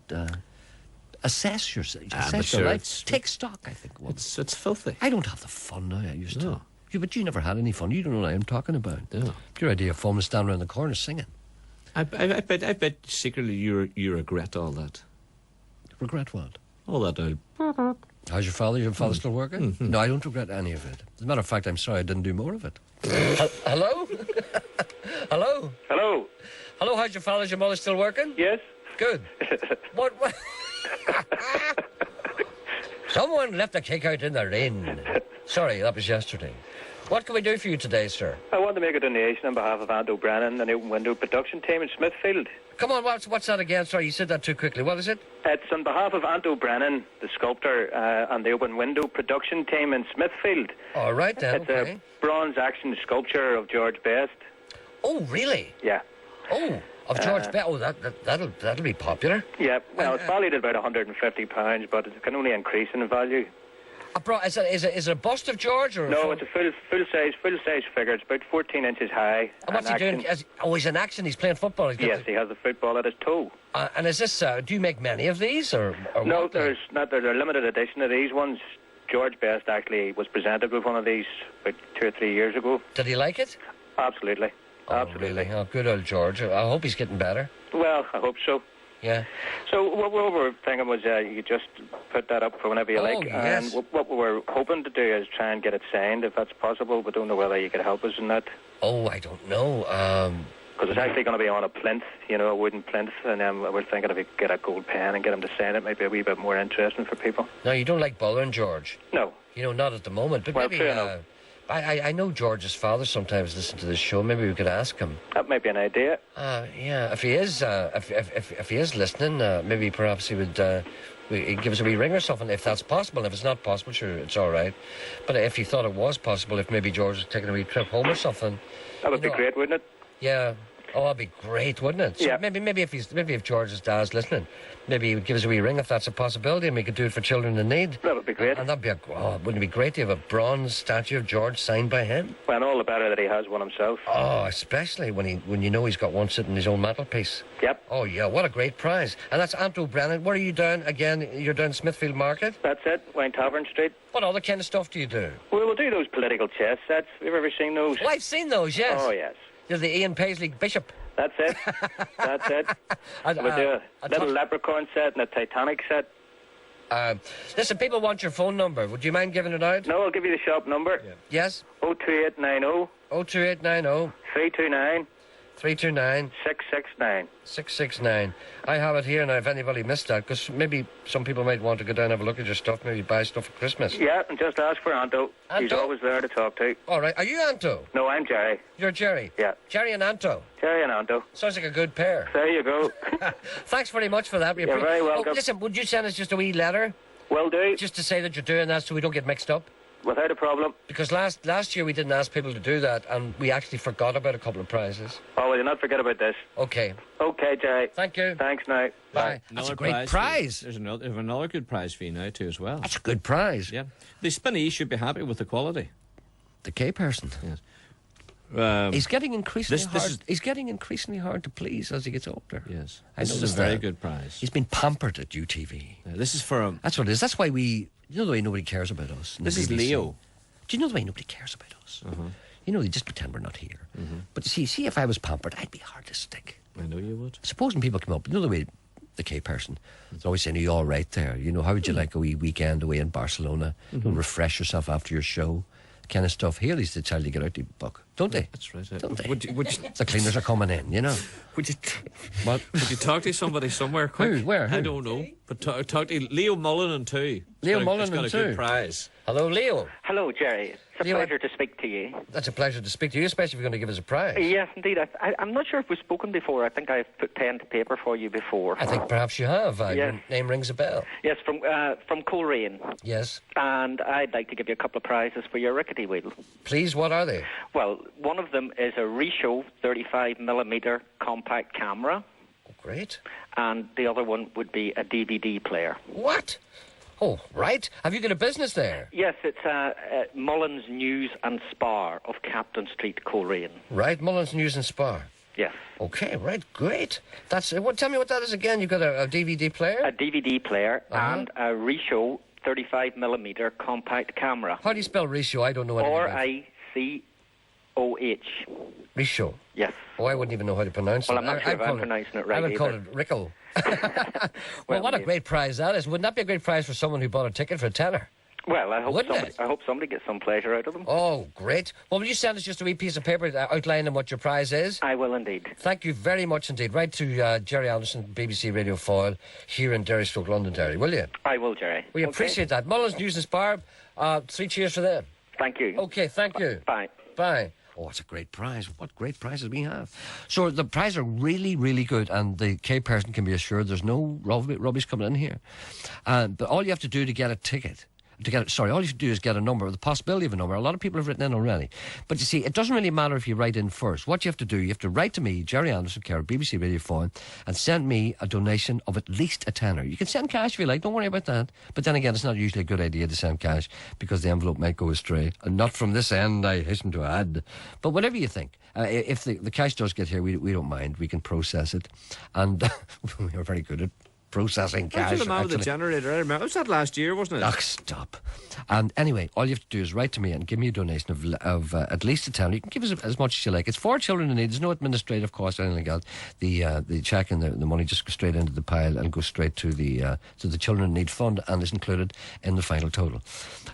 assess yourself. but Assess your sure, life. Take stock, I think. It's filthy. I don't have the fun now I used to. No. But you never had any fun. You don't know what I'm talking about. No. Your idea of fun was standing around the corner singing. I bet secretly you regret all that. Regret what? All that old. How's your father? Your father still working? Mm-hmm. No, I don't regret any of it. As a matter of fact, I'm sorry I didn't do more of it. Hello? Hello? Hello. Hello, how's your father? Is your mother still working? Yes. Good. What? Someone left a cake out in the rain. Sorry, that was yesterday. What can we do for you today, sir? I want to make a donation on behalf of Aunt O'Brien and the Open Window production team in Smithfield. Come on, what's that again? Sorry, you said that too quickly. What is it? It's on behalf of Aunt O'Brien, the sculptor, and the Open Window production team in Smithfield. All right, then, It's okay. a bronze action sculpture of George Best. Oh, really? Yeah. Oh, of George Bell. Oh, that'll be popular. Yeah, well, it's valued at about £150, but it can only increase in value. Is it a bust of George or? No, it's a full size figure. It's about 14 inches high. And what's he doing? He's in action. He's playing football. Yes, he has the football at his toe. And is this? Do you make many of these, or no? what? There's not. There's a limited edition of these ones. George Best actually was presented with one of these about 2 or 3 years ago. Did he like it? Absolutely. Oh, Absolutely. Really? Oh, good old George. I hope he's getting better. Well, I hope so. Yeah. So what we were thinking was you could just put that up for whenever you like. Yes. And what we were hoping to do is try and get it signed, if that's possible. We don't know whether you could help us in that. Oh, I don't know. Because it's actually going to be on a plinth, a wooden plinth, and we're thinking if we could get a gold pen and get him to sign it, might be a wee bit more interesting for people. No, you don't like bothering George. No. Not at the moment. But well, maybe. fair enough. I know George's father sometimes listens to this show. Maybe we could ask him. That might be an idea. Yeah. If he is, if he is listening, maybe perhaps he would he'd give us a wee ring or something, if that's possible. If it's not possible, sure, it's all right. But if you thought it was possible, if maybe George was taking a wee trip home or something, that would be great, wouldn't it? Yeah. Oh, that'd be great, wouldn't it? So yeah. Maybe if George's dad's listening, maybe he would give us a wee ring if that's a possibility, and we could do it for children in need. That would be great. And that'd be wouldn't it be great to have a bronze statue of George signed by him? Well, and all the better that he has one himself. Oh, especially when you know he's got one sitting in his own mantelpiece. Yep. Oh yeah, what a great prize! And that's Aunt O'Brien. Where are you down again? You're down Smithfield Market. That's it, Wine Tavern Street. What other kind of stuff do you do? Well, we'll do those political chess sets. Have you ever seen those? Oh, I've seen those. Yes. Oh yes. You're the Ian Paisley Bishop. That's it. That's it. We'll do a little leprechaun set and a Titanic set. Listen, people want your phone number. Would you mind giving it out? No, I'll give you the shop number. Yeah. Yes? 02890 02890 329 329 669. 669. I have it here now if anybody missed that, because maybe some people might want to go down and have a look at your stuff, maybe buy stuff for Christmas. Yeah, and just ask for Anto. He's always there to talk to. All right. Are you Anto? No, I'm Gerry. You're Gerry? Yeah. Gerry and Anto? Gerry and Anto. Sounds like a good pair. There you go. Thanks very much for that. You're very welcome. Oh, listen, would you send us just a wee letter? Will do. Just to say that you're doing that so we don't get mixed up? Without a problem. Because last year we didn't ask people to do that, and we actually forgot about a couple of prizes. Oh, well, you'll not forget about this. Okay. Okay, Gerry. Thank you. Thanks now. Bye. That's a great prize. There's another good prize for you now, too, as well. That's a good prize. Yeah. The Spinney should be happy with the quality. The K person. Yes. He's getting increasingly hard. He's getting increasingly hard to please as he gets older. Yes. This is a very good prize. He's been pampered at UTV. Yeah, this is for him. That's what it is. That's why the way nobody cares about us. This is Leo. Do you know the way nobody cares about us? They just pretend we're not here. But see, if I was pampered, I'd be hard to stick. I know you would. Supposing people come up, the way the K person is always saying, "Are you all right there? How would you like a wee weekend away in Barcelona? Refresh yourself after your show." Kind of stuff. Here, they used to tell you to get out the book, don't they? That's right. Don't they? Would you, the cleaners are coming in, Would you talk to somebody somewhere quick? Who? Where? Who? I don't know. But talk to Leo Mullinan too. Leo Mullinan too. He's got a good prize. Hello, Leo. Hello, Gerry. It's a pleasure to speak to you. That's a pleasure to speak to you, especially if you're going to give us a prize. Yes, indeed. I'm not sure if we've spoken before. I think I've put pen to paper for you before. I think perhaps you have. Yes. Your name rings a bell. Yes, from Coleraine. Yes. And I'd like to give you a couple of prizes for your rickety wheel. Please, what are they? Well, one of them is a Risho 35mm compact camera. Oh, great. And the other one would be a DVD player. What? Oh, right. Have you got a business there? Yes, it's Mullins News and Spar of Captain Street, Coleraine. Right, Mullins News and Spar. Yes. Okay, right, great. That's tell me what that is again. You've got a DVD player? A DVD player and a Rishow 35mm compact camera. How do you spell Rishow? I don't know anything about it. R-I-C-O-H. Rishow? Yes. Oh, I wouldn't even know how to pronounce it. Well, I'm not sure if I'm pronouncing it right I would call either. it Rico. Well, what a great prize that is. Wouldn't that be a great prize for someone who bought a ticket for a tenner? Well, I Wouldn't hope somebody gets some pleasure out of them. Oh, great. Well, will you send us just a wee piece of paper outlining what your prize is? I will indeed. Thank you very much indeed. Write to Gerry Anderson, BBC Radio Foyle, here in Derry Stroke, Londonderry, will you? I will, Gerry. We appreciate that. Mullins, News and Spar, 3 cheers for them. Thank you. Okay, thank you. Bye. Bye. Oh, it's a great prize. What great prizes we have. So the prizes are really, really good, and the K person can be assured there's no rubbish coming in here. But all you have to do to get a ticket... all you have to do is get a number, the possibility of a number. A lot of people have written in already. But you see, it doesn't really matter if you write in first. What you have to do, you have to write to me, Gerry Anderson, care of BBC Radio 4, and send me a donation of at least a tenner. You can send cash if you like, don't worry about that. But then again, it's not usually a good idea to send cash because the envelope might go astray. And not from this end, I hasten to add. But whatever you think. If the cash does get here, we don't mind. We can process it. And we're very good at processing cash. The man with the generator. I remember. Was that last year, wasn't it? Oh, stop. And anyway, all you have to do is write to me and give me a donation of at least a tenner. You can give us as much as you like. It's for children in need. There's no administrative cost or anything like that. The cheque and the money just goes straight into the pile and goes straight to the Children in Need Fund and is included in the final total.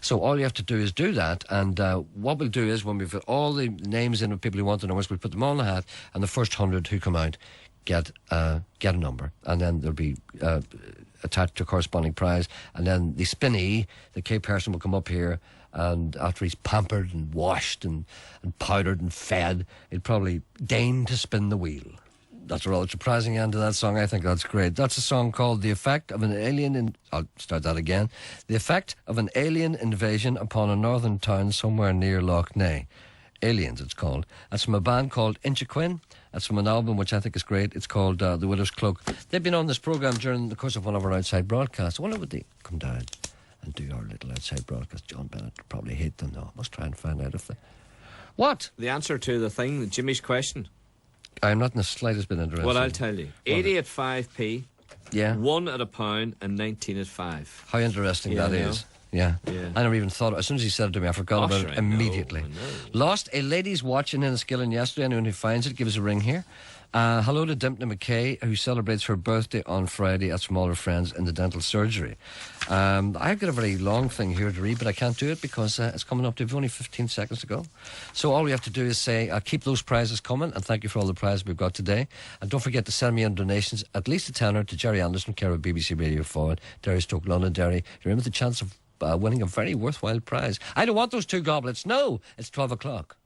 So all you have to do is do that. And what we'll do is when we've got all the names in of people who want the numbers, we'll put them all in the hat, and the first 100 who come out get a number, and then there'll be attached to a corresponding prize, and then the spinnee, the K person, will come up here, and after he's pampered and washed and powdered and fed, he'll probably deign to spin the wheel. That's a rather surprising end to that song. I think that's great. That's a song called The Effect of an Alien... I'll start that again. The Effect of an Alien Invasion upon a Northern Town somewhere near Lough Neagh. Aliens, it's called. That's from a band called Inchiquin. That's from an album which I think is great. It's called The Widow's Cloak. They've been on this programme during the course of one of our outside broadcasts. I wonder would they come down and do our little outside broadcast. John Bennett would probably hate them, though. I must try and find out if they... What? The answer to the thing, Jimmy's question. I'm not in the slightest bit interested. Well, I'll tell you. 80 at 5p. Yeah. 1 at £1 and 19 at 5. How interesting that is. Yeah. I never even thought, as soon as he said it to me, I forgot about it immediately. I know. Lost a lady's watch in Enniskillen yesterday. Anyone who finds it, give us a ring here. Hello to Dimpna McKay, who celebrates her birthday on Friday. That's from all her friends in the dental surgery. I've got a very long thing here to read, but I can't do it because it's coming up to only 15 seconds to go. So all we have to do is say, keep those prizes coming, and thank you for all the prizes we've got today. And don't forget to send me in donations, at least a tenner, to Gerry Anderson, care of BBC Radio 4, Derry Stoke, Londonderry. Remember the chance of winning a very worthwhile prize. I don't want those 2 goblets. No, it's 12 o'clock.